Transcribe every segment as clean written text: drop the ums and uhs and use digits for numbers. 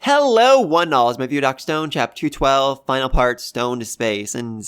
Hello, one all. It's my view, Dr. Stone, chapter 212, final part, Stone to Space. And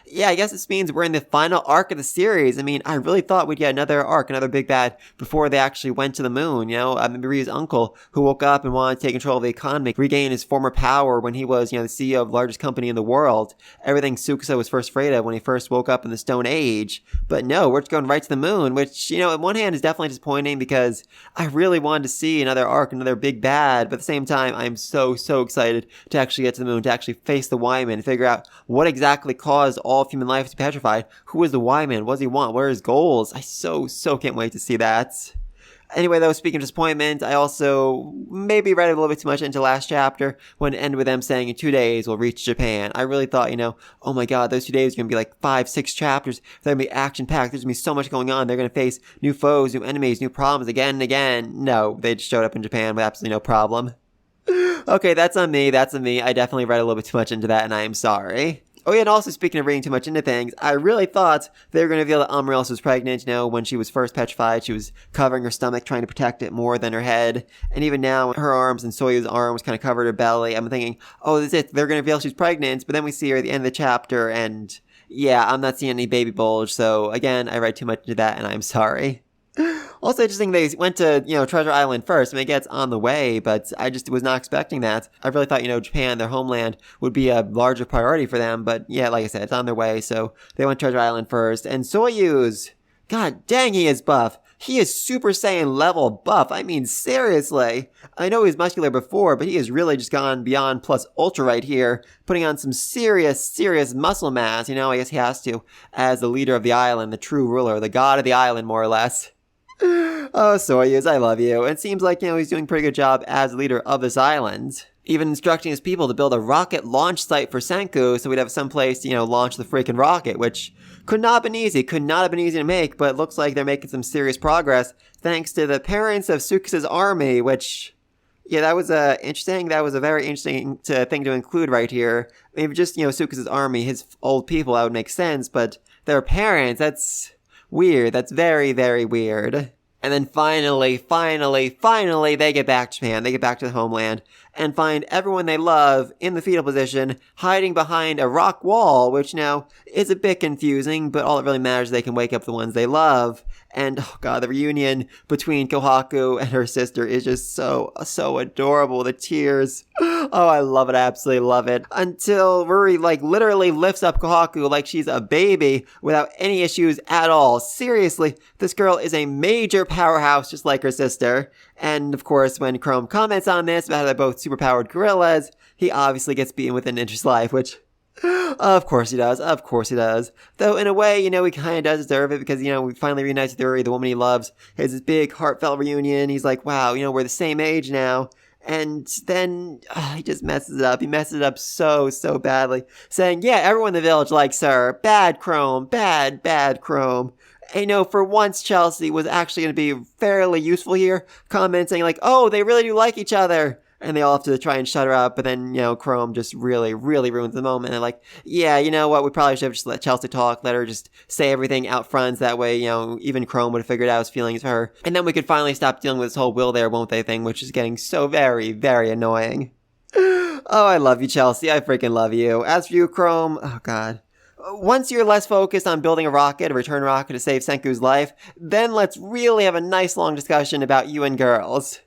yeah, I guess this means we're in the final arc of the series. I mean, I really thought we'd get another arc, another big bad, before they actually went to the moon. You know, Maria's uncle, who woke up and wanted to take control of the economy, regain his former power when he was, the CEO of the largest company in the world. Everything Tsukasa was first afraid of when he first woke up in the Stone Age. But no, we're just going right to the moon, which, on one hand is definitely disappointing because I really wanted to see another arc, another big bad. But at the same time, I'm so excited to actually get to the moon, to actually face the Y-Man, and figure out what exactly caused all of human life to be petrified. Who is the Y-Man? What does he want? What are his goals? I so can't wait to see that. Anyway, though, speaking of disappointment, I also maybe read a little bit too much into last chapter when it ended with them saying in 2 days we'll reach Japan. I really thought, oh my god, those 2 days are going to be like 5-6 chapters. They're going to be action-packed. There's going to be so much going on. They're going to face new foes, new enemies, new problems again and again. No, they just showed up in Japan with absolutely no problem. Okay, that's on me. I definitely read a little bit too much into that, and I am sorry. Oh yeah, and also speaking of reading too much into things, I really thought they were going to reveal that Amaryllis was pregnant. When she was first petrified, she was covering her stomach, trying to protect it more than her head. And even now, her arms and Soyu's arms kind of covered her belly. I'm thinking, oh, this is it. They're going to reveal she's pregnant. But then we see her at the end of the chapter, and yeah, I'm not seeing any baby bulge. So again, I read too much into that, and I'm sorry. Also interesting they went to, Treasure Island first. I mean, it gets on the way, but I just was not expecting that. I really thought, Japan, their homeland, would be a larger priority for them. But yeah, like I said, it's on their way. So they went to Treasure Island first. And Soyuz, god dang, he is buff. He is Super Saiyan level buff. I mean, seriously. I know he was muscular before, but he has really just gone beyond plus ultra right here, putting on some serious muscle mass. I guess he has to, as the leader of the island, the true ruler, the god of the island, more or less. Oh, Soyuz, I love you. It seems like, he's doing a pretty good job as leader of this island. Even instructing his people to build a rocket launch site for Senku so we'd have some place to, launch the freaking rocket, which could not have been easy to make, but it looks like they're making some serious progress thanks to the parents of Tsukusa's army, which, yeah, that was interesting. That was a very interesting thing to include right here. Maybe just, Tsukusa's army, his old people, that would make sense, but their parents, that's weird. That's very weird. And then finally, they get back to Japan. They get back to the homeland and find everyone they love in the fetal position, hiding behind a rock wall, which now is a bit confusing, but all that really matters is they can wake up the ones they love. And, oh god, the reunion between Kohaku and her sister is just so adorable. The tears. Oh, I love it. I absolutely love it. Until Ruri, literally lifts up Kohaku like she's a baby without any issues at all. Seriously, this girl is a major powerhouse just like her sister. And, of course, when Chrome comments on this about how they're both superpowered gorillas, he obviously gets beaten with an inch of his life, which... Of course he does. Though, in a way, he kind of does deserve it because, we finally reunited with Ruri, the woman he loves. It's this big, heartfelt reunion. He's like, wow, we're the same age now. And then he just messes it up. He messes it up so badly. Saying, yeah, everyone in the village likes her. Bad Chrome. Bad Chrome. And, for once, Chelsea was actually going to be fairly useful here. Commenting like, oh, they really do like each other. And they all have to try and shut her up. But then, Chrome just really ruins the moment. And they're like, yeah, you know what? We probably should have just let Chelsea talk. Let her just say everything out front. That way, even Chrome would have figured out his feelings for her. And then we could finally stop dealing with this whole will there, won't they thing, which is getting so very annoying. Oh, I love you, Chelsea. I freaking love you. As for you, Chrome, oh god. Once you're less focused on building a return rocket to save Senku's life, then let's really have a nice long discussion about you and girls.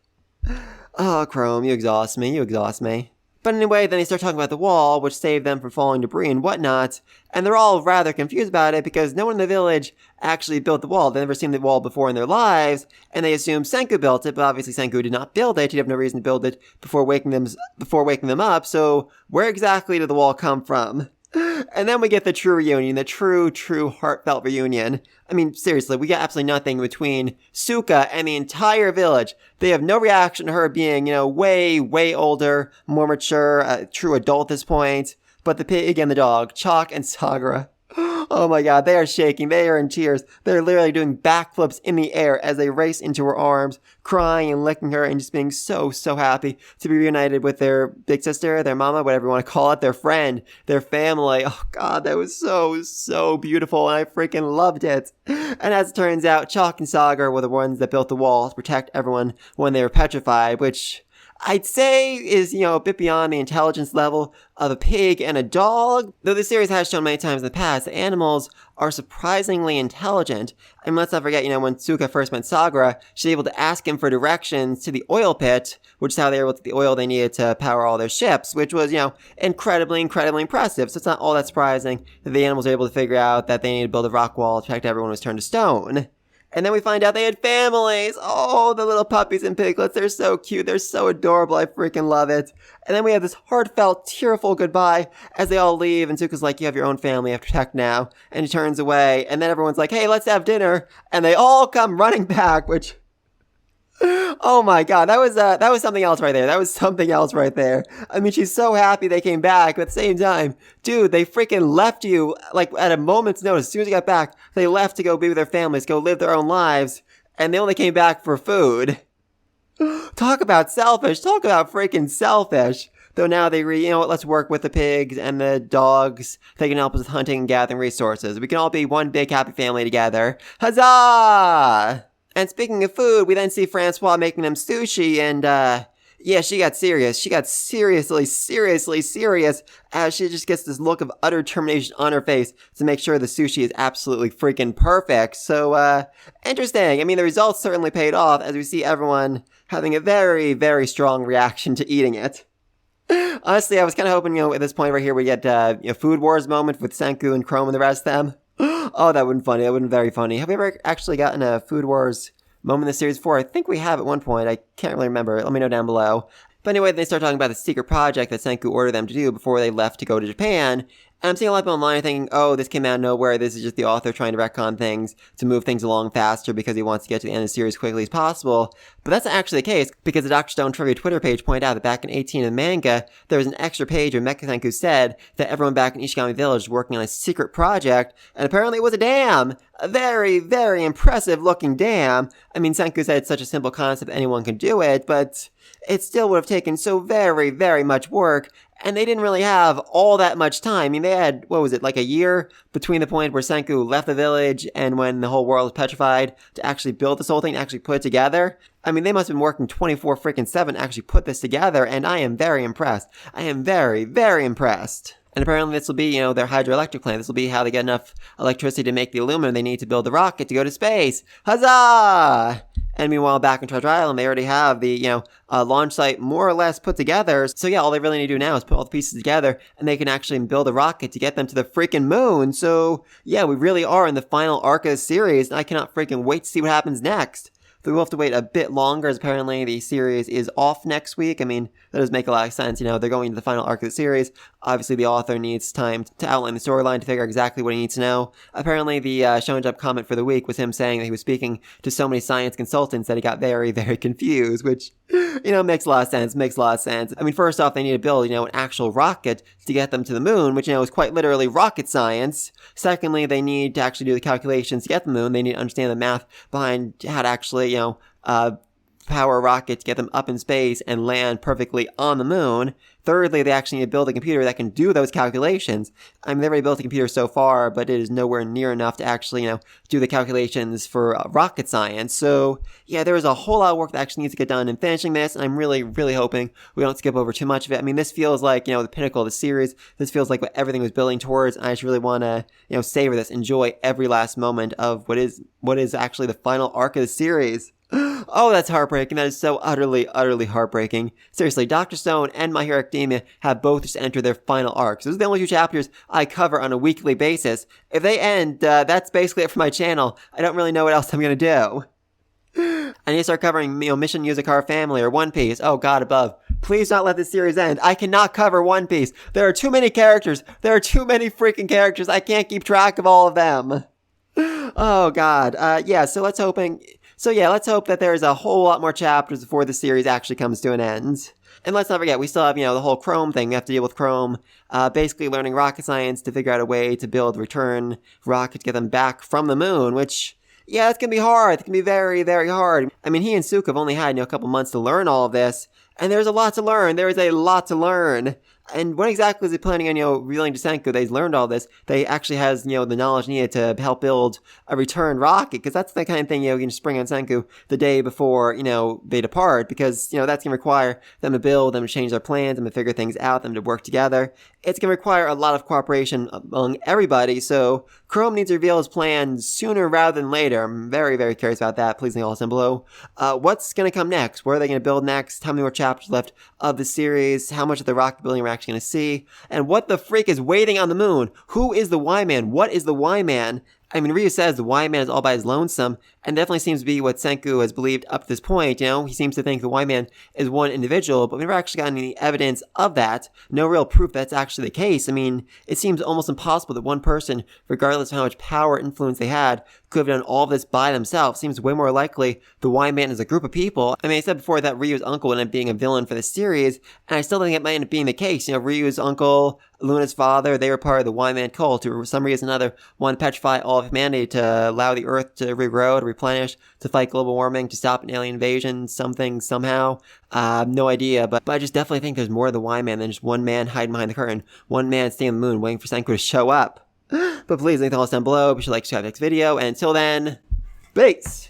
Oh, Chrome, you exhaust me. But anyway, then they start talking about the wall, which saved them from falling debris and whatnot, and they're all rather confused about it because no one in the village actually built the wall. They've never seen the wall before in their lives, and they assume Senku built it, but obviously Senku did not build it. He'd have no reason to build it before waking them up, so where exactly did the wall come from? And then we get the true reunion, the true heartfelt reunion. I mean, seriously, we got absolutely nothing between Suka and the entire village. They have no reaction to her being, way older, more mature, a true adult at this point. But the pig and the dog, Chalk and Sagara. Oh my god, they are shaking. They are in tears. They're literally doing backflips in the air as they race into her arms, crying and licking her and just being so, so happy to be reunited with their big sister, their mama, whatever you want to call it, their friend, their family. Oh god, that was so, so beautiful and I freaking loved it. And as it turns out, Chalk and Sagar were the ones that built the wall to protect everyone when they were petrified, which I'd say is, a bit beyond the intelligence level of a pig and a dog. Though the series has shown many times in the past that animals are surprisingly intelligent. And let's not forget, when Tsuka first met Sagara, she was able to ask him for directions to the oil pit, which is how they were able to get the oil they needed to power all their ships, which was, incredibly, incredibly impressive. So it's not all that surprising that the animals were able to figure out that they needed to build a rock wall to protect everyone who was turned to stone. And then we find out they had families. Oh, the little puppies and piglets. They're so cute. They're so adorable. I freaking love it. And then we have this heartfelt, tearful goodbye as they all leave. And Tsuka's like, you have your own family. You have to protect now. And he turns away. And then everyone's like, hey, let's have dinner. And they all come running back, which... Oh my god, that was something else right there. That was something else right there. I mean, she's so happy they came back, but at the same time, dude, they freaking left you, like, at a moment's notice. As soon as you got back, they left to go be with their families, go live their own lives, and they only came back for food. Talk about selfish. Talk about freaking selfish. Though now they let's work with the pigs and the dogs. They can help us with hunting and gathering resources. We can all be one big happy family together. Huzzah! And speaking of food, we then see Francois making them sushi, and, she got serious. She got seriously, seriously serious as she just gets this look of utter determination on her face to make sure the sushi is absolutely freaking perfect. So, interesting. I mean, the results certainly paid off as we see everyone having a very, very strong reaction to eating it. Honestly, I was kind of hoping, at this point right here we get, Food Wars moment with Senku and Chrome and the rest of them. Oh, that would be funny. That would be very funny. Have we ever actually gotten a Food Wars moment in the series before? I think we have at one point. I can't really remember. Let me know down below. But anyway, they start talking about the secret project that Senku ordered them to do before they left to go to Japan. And I'm seeing a lot of people online thinking, oh, this came out of nowhere. This is just the author trying to retcon things to move things along faster because he wants to get to the end of the series as quickly as possible. But that's not actually the case because the Dr. Stone Trivia Twitter page pointed out that back in 18 in the manga, there was an extra page where Mecha Senku said that everyone back in Ishigami Village was working on a secret project, and apparently it was a dam. A very, very impressive looking dam. I mean, Senku said it's such a simple concept anyone can do it, but it still would have taken so very, very much work. And they didn't really have all that much time. I mean, they had, like a year between the point where Senku left the village and when the whole world was petrified to actually build this whole thing, to actually put it together. I mean, they must have been working 24/7 to actually put this together, and I am very impressed. I am very, very impressed. And apparently this will be, their hydroelectric plant. This will be how they get enough electricity to make the aluminum they need to build the rocket to go to space. Huzzah! And meanwhile, back in Treasure Island, they already have the, launch site more or less put together. So yeah, all they really need to do now is put all the pieces together and they can actually build a rocket to get them to the freaking moon. So yeah, we really are in the final arc of the series, and I cannot freaking wait to see what happens next. So we'll have to wait a bit longer, as apparently the series is off next week. I mean, that does make a lot of sense. They're going into the final arc of the series. Obviously, the author needs time to outline the storyline to figure out exactly what he needs to know. Apparently, the Shonen Jump comment for the week was him saying that he was speaking to so many science consultants that he got very, very confused, which, makes a lot of sense. Makes a lot of sense. I mean, first off, they need to build, an actual rocket to get them to the moon, which, is quite literally rocket science. Secondly, they need to actually do the calculations to get the moon. They need to understand the math behind how to actually, power a rocket to get them up in space and land perfectly on the moon. Thirdly, they actually need to build a computer that can do those calculations. I mean, they've already built a computer so far, but it is nowhere near enough to actually, do the calculations for rocket science. So, yeah, there is a whole lot of work that actually needs to get done in finishing this, and I'm really, really hoping we don't skip over too much of it. I mean, this feels like, the pinnacle of the series. This feels like what everything was building towards, and I just really want to, savor this, enjoy every last moment of what is actually the final arc of the series. Oh, that's heartbreaking. That is so utterly, utterly heartbreaking. Seriously, Dr. Stone and My Hero Academia have both just entered their final arcs. Those are the only two chapters I cover on a weekly basis. If they end, that's basically it for my channel. I don't really know what else I'm gonna do. I need to start covering, Mission Yuzakara Family or One Piece. Oh, God above. Please don't let this series end. I cannot cover One Piece. There are too many characters. There are too many freaking characters. I can't keep track of all of them. Oh, God. So let's hoping... So yeah, let's hope that there's a whole lot more chapters before the series actually comes to an end. And let's not forget, we still have, the whole Chrome thing. We have to deal with Chrome, basically learning rocket science to figure out a way to build a return rocket to get them back from the moon, which, yeah, it's going to be hard. It's going to be very, very hard. I mean, he and Suka have only had, a couple months to learn all of this, and there's a lot to learn. There is a lot to learn. And when exactly is he planning on, reeling to Senku that he's learned all this, that he actually has, the knowledge needed to help build a return rocket? Because that's the kind of thing, you can spring on Senku the day before, they depart. Because, that's going to require them to build, them to change their plans, them to figure things out, them to work together. It's going to require a lot of cooperation among everybody. So Chrome needs to reveal his plans sooner rather than later. I'm very, very curious about that. Please leave all this down below. What's going to come next? Where are they going to build next? How many more chapters left of the series? How much of the rocket building we're actually going to see? And what the freak is waiting on the moon? Who is the Y-Man? What is the Y-Man? I mean, Ryu says the Y-Man is all by his lonesome, and definitely seems to be what Senku has believed up to this point, He seems to think the Y-Man is one individual, but we've never actually gotten any evidence of that. No real proof that's actually the case. I mean, it seems almost impossible that one person, regardless of how much power or influence they had, could have done all of this by themselves. Seems way more likely the Y-Man is a group of people. I mean, I said before that Ryu's uncle would end up being a villain for the series, and I still think it might end up being the case. Ryu's uncle, Luna's father, they were part of the Y-Man cult who, for some reason or another, wanted to petrify all of humanity to allow the Earth to regrow, to replenish, to fight global warming, to stop an alien invasion, something, somehow. No idea, but I just definitely think there's more of the Y-Man than just one man hiding behind the curtain, one man staying on the moon waiting for Senku to show up. But please leave the comments down below. Be sure to like, subscribe to the next video, and until then, peace!